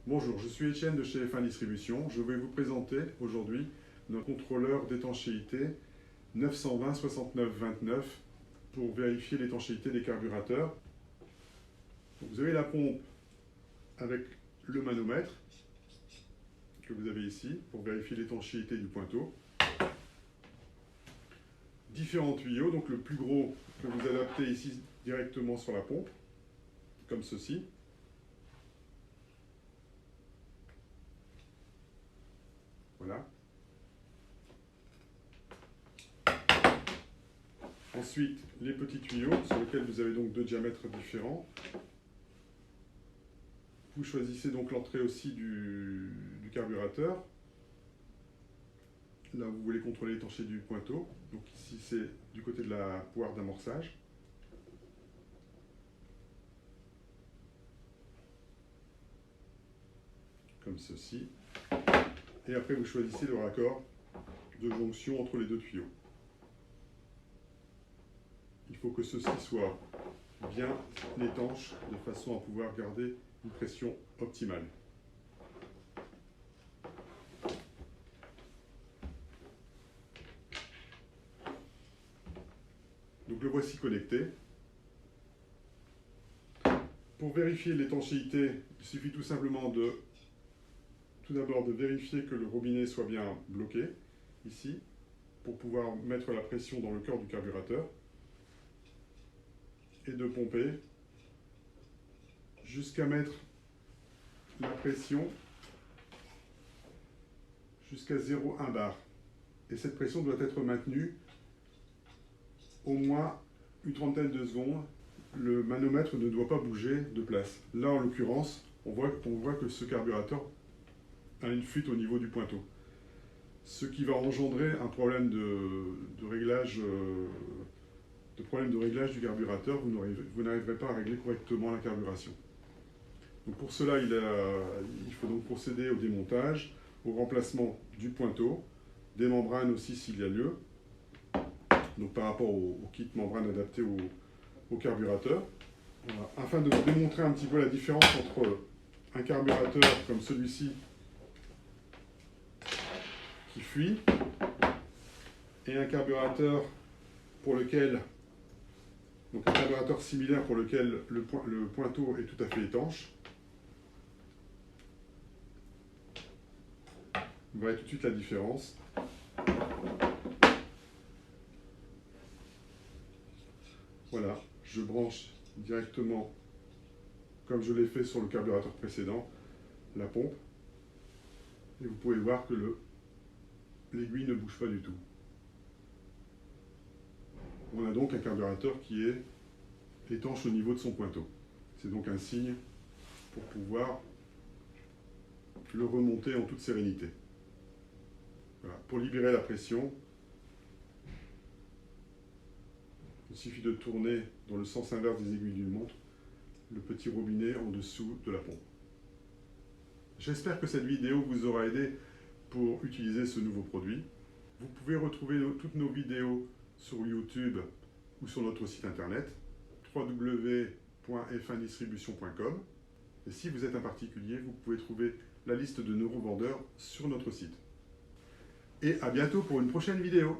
Bonjour, je suis Etienne de chez F1 Distribution. Je vais vous présenter aujourd'hui notre contrôleur d'étanchéité 920 69 29 pour vérifier l'étanchéité des carburateurs. Donc vous avez la pompe avec le manomètre que vous avez ici pour vérifier l'étanchéité du pointeau. Différents tuyaux, donc le plus gros que vous adaptez ici directement sur la pompe, comme ceci. Voilà. Ensuite, les petits tuyaux sur lesquels vous avez donc deux diamètres différents. Vous choisissez donc l'entrée aussi du carburateur. Là, vous voulez contrôler l'étanchéité du pointeau. Donc ici, c'est du côté de la poire d'amorçage. Comme ceci. Et après, vous choisissez le raccord de jonction entre les deux tuyaux. Il faut que ceci soit bien étanche de façon à pouvoir garder une pression optimale. Donc le voici connecté. Pour vérifier l'étanchéité, il suffit tout simplement tout d'abord de vérifier que le robinet soit bien bloqué, ici, pour pouvoir mettre la pression dans le cœur du carburateur, et de pomper jusqu'à mettre la pression jusqu'à 0,1 bar. Et cette pression doit être maintenue au moins une trentaine de secondes. Le manomètre ne doit pas bouger de place. Là, en l'occurrence, on voit que ce carburateur a une fuite au niveau du pointeau. Ce qui va engendrer un problème de réglage du carburateur. Vous n'arriverez pas à régler correctement la carburation. Donc pour cela, il faut donc procéder au démontage, au remplacement du pointeau, des membranes aussi s'il y a lieu, donc par rapport au kit membrane adapté au carburateur. Voilà. Afin de vous démontrer un petit peu la différence entre un carburateur comme celui-ci qui fuit et un carburateur un carburateur similaire pour lequel le pointeau est tout à fait étanche. Vous verrez tout de suite la différence. Voilà, je branche directement, comme je l'ai fait sur le carburateur précédent, la pompe. Et vous pouvez voir que l'aiguille ne bouge pas du tout. On a donc un carburateur qui est étanche au niveau de son pointeau. C'est donc un signe pour pouvoir le remonter en toute sérénité. Voilà. Pour libérer la pression, il suffit de tourner dans le sens inverse des aiguilles d'une montre le petit robinet en dessous de la pompe. J'espère que cette vidéo vous aura aidé pour utiliser ce nouveau produit. Vous pouvez retrouver toutes nos vidéos sur YouTube ou sur notre site internet www.f1distribution.com. Et si vous êtes un particulier, vous pouvez trouver la liste de nos revendeurs sur notre site. Et à bientôt pour une prochaine vidéo.